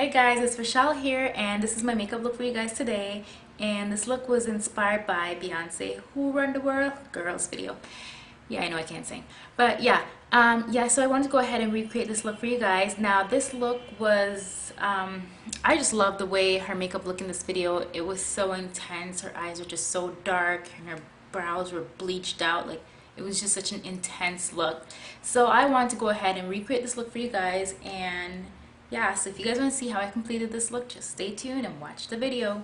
Hey guys, it's Rochelle here, and this is my makeup look for you guys today. And this look was inspired by Beyonce, Who Run the World Girls video. Yeah, I know I can't sing, but yeah, so I wanted to go ahead and recreate this look for you guys. Now this look was I just love the way her makeup looked in this video. It was so intense. Her eyes were just so dark and her brows were bleached out. Like, it was just such an intense look. So I wanted to go ahead and recreate this look for you guys. And yeah, so if you guys want to see how I completed this look, just stay tuned and watch the video.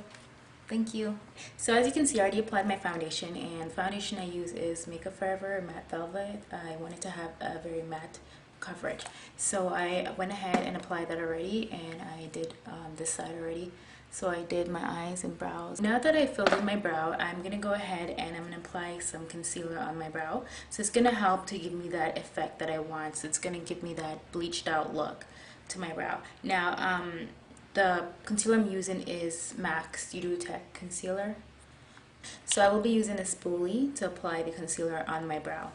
Thank you. So as you can see, I already applied my foundation, and the foundation I use is Makeup Forever Matte Velvet. I wanted to have a very matte coverage, so I went ahead and applied that already, and I did this side already. So I did my eyes and brows. Now that I filled in my brow, I'm going to go ahead and I'm going to apply some concealer on my brow. So it's going to help to give me that effect that I want. So it's going to give me that bleached out look to my brow. Now, the concealer I'm using is MAC Studio Tech concealer. So I will be using a spoolie to apply the concealer on my brow.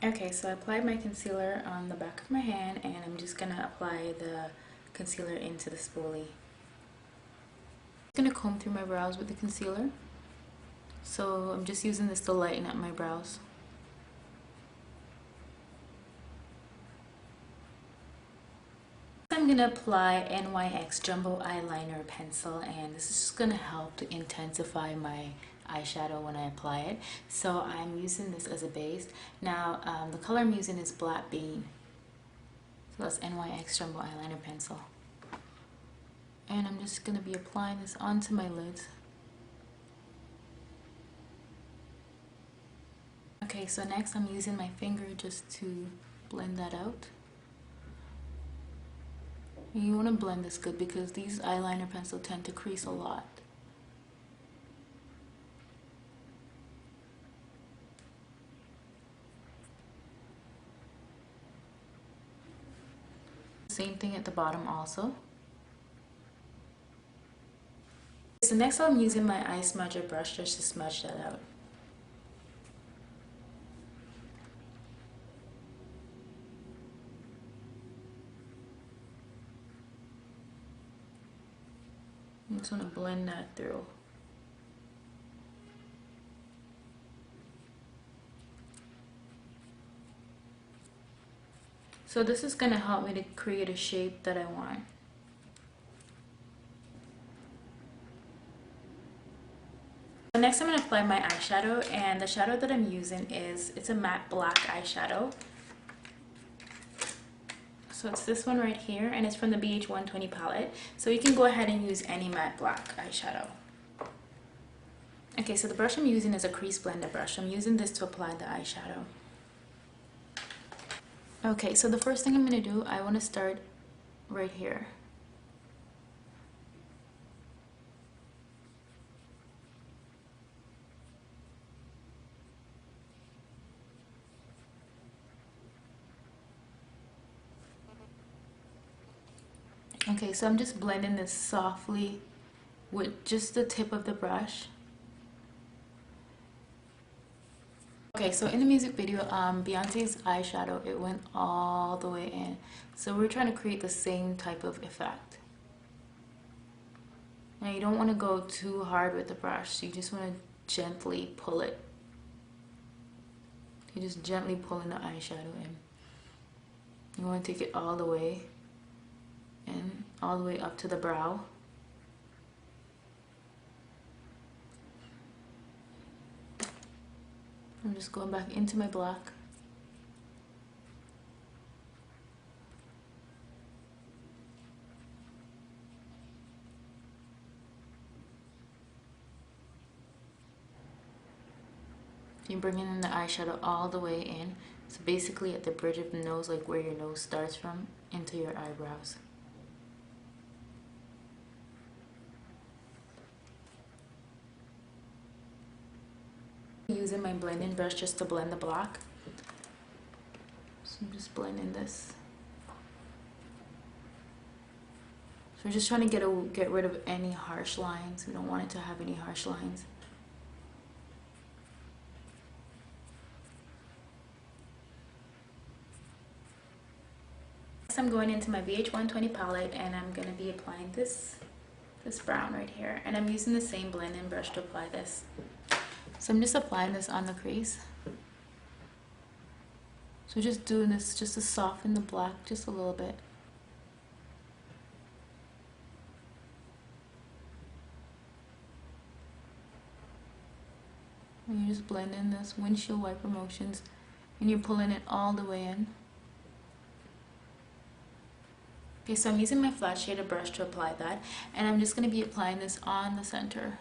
Okay, so I applied my concealer on the back of my hand, and I'm just going to apply the concealer into the spoolie. I'm going to comb through my brows with the concealer. So I'm just using this to lighten up my brows. I'm going to apply NYX Jumbo Eyeliner Pencil, and this is just going to help to intensify my eyeshadow when I apply it. So I'm using this as a base. Now the color I'm using is Black Bean. So that's NYX Jumbo Eyeliner Pencil. And I'm just going to be applying this onto my lids. Okay, so next I'm using my finger just to blend that out. And you want to blend this good because these eyeliner pencils tend to crease a lot. Same thing at the bottom also. So next I'm using my eye smudger brush just to smudge that out. I just want to blend that through. So this is going to help me to create a shape that I want. So next I'm going to apply my eyeshadow, and the shadow that I'm using it's a matte black eyeshadow. So it's this one right here, and it's from the BH120 palette. So you can go ahead and use any matte black eyeshadow. Okay, so the brush I'm using is a crease blender brush. I'm using this to apply the eyeshadow. Okay, so the first thing I'm going to do, I want to start right here. Okay, so I'm just blending this softly with just the tip of the brush. Okay, so in the music video, Beyonce's eyeshadow, it went all the way in. So we're trying to create the same type of effect. Now you don't want to go too hard with the brush, so you just want to gently pull it. You're just gently pulling the eyeshadow in. You want to take it all the way in, all the way up to the brow. I'm just going back into my black. You're bringing in the eyeshadow all the way in. So basically at the bridge of the nose, like where your nose starts from, into your eyebrows. Using my blending brush just to blend the black. So I'm just blending this. So we're just trying to get rid of any harsh lines. We don't want it to have any harsh lines. I'm going into my BH120 palette and I'm going to be applying this brown right here, and I'm using the same blending brush to apply this. So I'm just applying this on the crease. So just doing this just to soften the black just a little bit. And you're just blending this windshield wiper motions and you're pulling it all the way in. Okay, so I'm using my flat shaded brush to apply that, and I'm just going to be applying this on the center.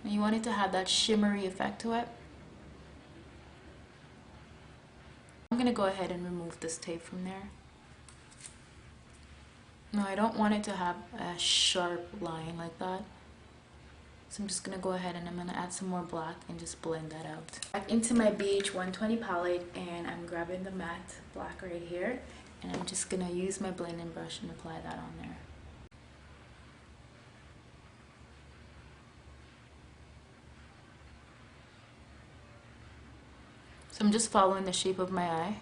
And you want it to have that shimmery effect to it. I'm going to go ahead and remove this tape from there. No, I don't want it to have a sharp line like that. So I'm just going to go ahead and I'm going to add some more black and just blend that out. Back into my BH120 palette, and I'm grabbing the matte black right here, and I'm just going to use my blending brush and apply that on there. So I'm just following the shape of my eye.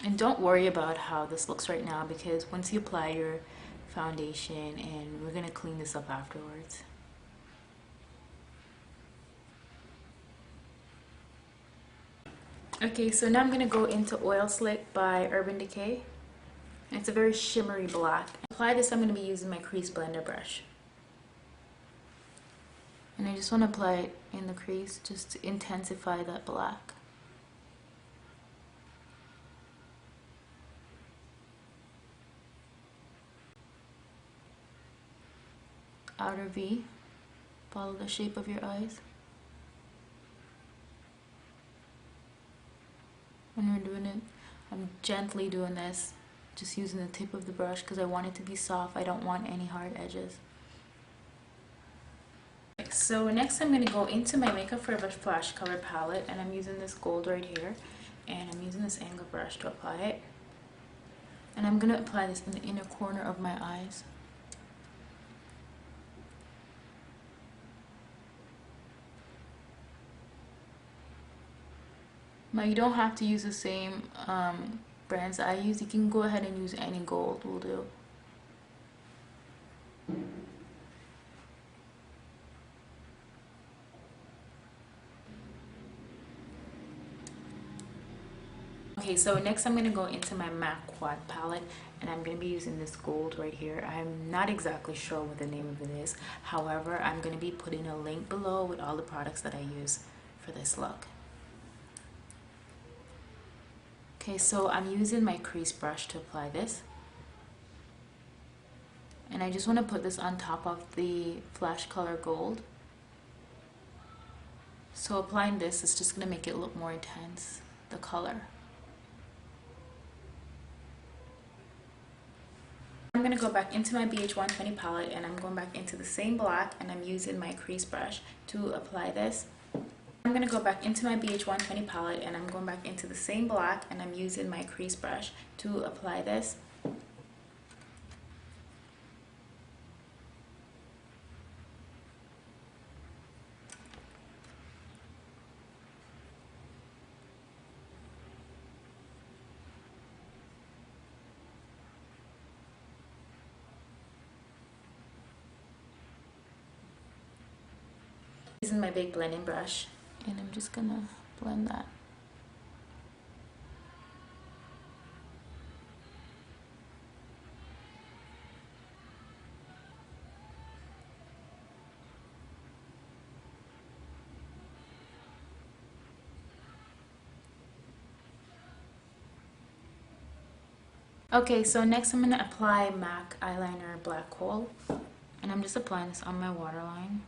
And don't worry about how this looks right now, because once you apply your foundation, and we're going to clean this up afterwards. Okay, so now I'm going to go into Oil Slick by Urban Decay. It's a very shimmery black. To apply this, I'm going to be using my crease blender brush. And I just want to apply it in the crease just to intensify that black. Outer V, follow the shape of your eyes. When we're doing it, I'm gently doing this, just using the tip of the brush because I want it to be soft. I don't want any hard edges. So next I'm going to go into my Makeup Forever Flash Color palette, and I'm using this gold right here, and I'm using this angle brush to apply it. And I'm going to apply this in the inner corner of my eyes. Now you don't have to use the same brands that I use. You can go ahead and use any gold will do. Okay, so next I'm going to go into my MAC Quad palette, and I'm going to be using this gold right here. I'm not exactly sure what the name of it is. However, I'm going to be putting a link below with all the products that I use for this look. Okay, so I'm using my crease brush to apply this. And I just want to put this on top of the Flash Color Gold. So applying this is just going to make it look more intense, the color. I'm going to go back into my BH120 palette, and I'm going back into the same black, and I'm using my crease brush to apply this. I'm going to go back into my BH120 palette, and I'm going back into the same black, and I'm using my crease brush to apply this. Using my big blending brush, and I'm just gonna blend that. Okay, so next I'm gonna apply MAC eyeliner Black Hole, and I'm just applying this on my waterline.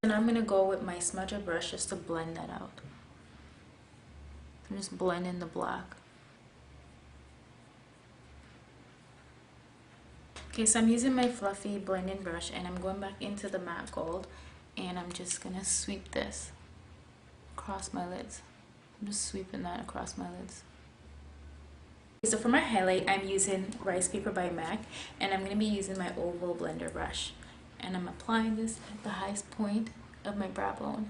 And I'm going to go with my smudger brush just to blend that out. I'm just blending the black. Okay, so I'm using my fluffy blending brush, and I'm going back into the matte gold, and I'm just going to sweep this across my lids. I'm just sweeping that across my lids. So for my highlight, I'm using Rice Paper by MAC, and I'm going to be using my oval blender brush. And I'm applying this at the highest point of my brow bone.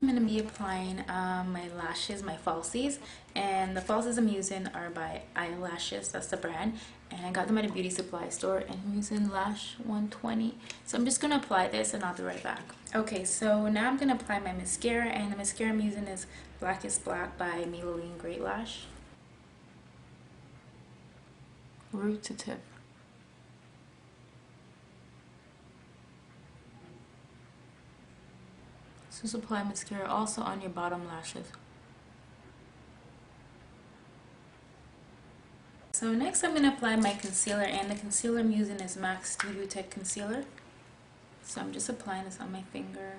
I'm going to be applying my lashes, my falsies, and the falsies I'm using are by Eyelashes, that's the brand, and I got them at a beauty supply store, and I'm using Lash 120. So I'm just going to apply this and I'll be right back. Okay, so now I'm going to apply my mascara, and the mascara I'm using is Black is Black by Maybelline Great Lash. Root to tip. So just apply mascara also on your bottom lashes. So next I'm going to apply my concealer, and the concealer I'm using is MAC Studio Tech Concealer. So I'm just applying this on my finger.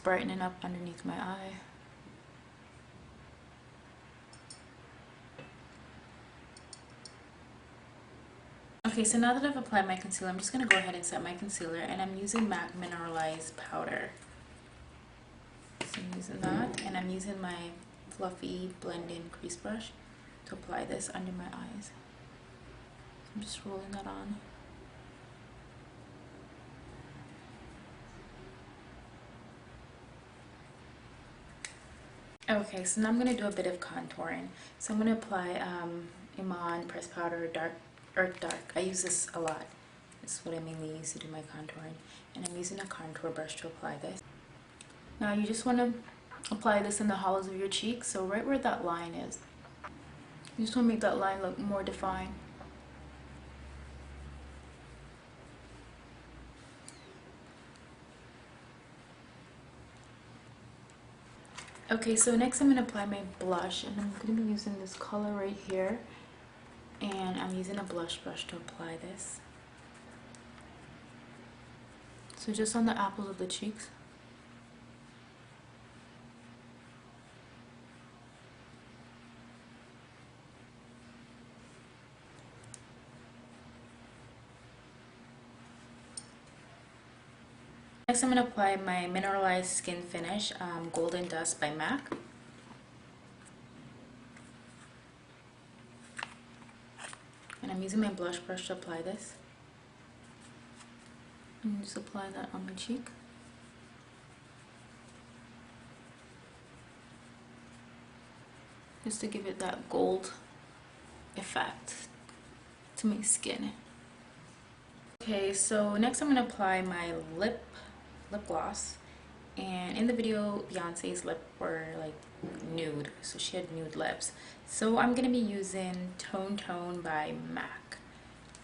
Brightening up underneath my eye. Okay, so now that I've applied my concealer, I'm just going to go ahead and set my concealer, and I'm using MAC Mineralized Powder. So I'm using that, and I'm using my fluffy blend-in crease brush to apply this under my eyes. So I'm just rolling that on. Okay, so now I'm going to do a bit of contouring. So I'm going to apply Iman Pressed Powder Dark Earth Dark. I use this a lot. This is what I mainly use to do my contouring. And I'm using a contour brush to apply this. Now you just want to apply this in the hollows of your cheeks, so right where that line is. You just want to make that line look more defined. Okay, so next I'm going to apply my blush, and I'm going to be using this color right here, and I'm using a blush brush to apply this. So just on the apples of the cheeks. Next I'm going to apply my mineralized skin finish, Golden Dust by MAC. And I'm using my blush brush to apply this. I'm just applying that on my cheek. Just to give it that gold effect to my skin. Okay, so next I'm going to apply my lip gloss. And in the video, Beyonce's lips were like nude, so she had nude lips. So I'm going to be using Tone Tone by MAC.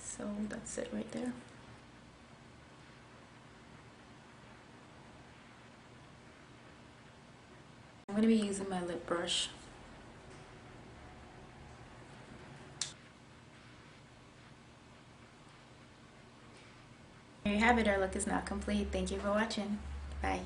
So that's it right there. I'm going to be using my lip brush. There you have it, our look is now complete. Thank you for watching. Bye.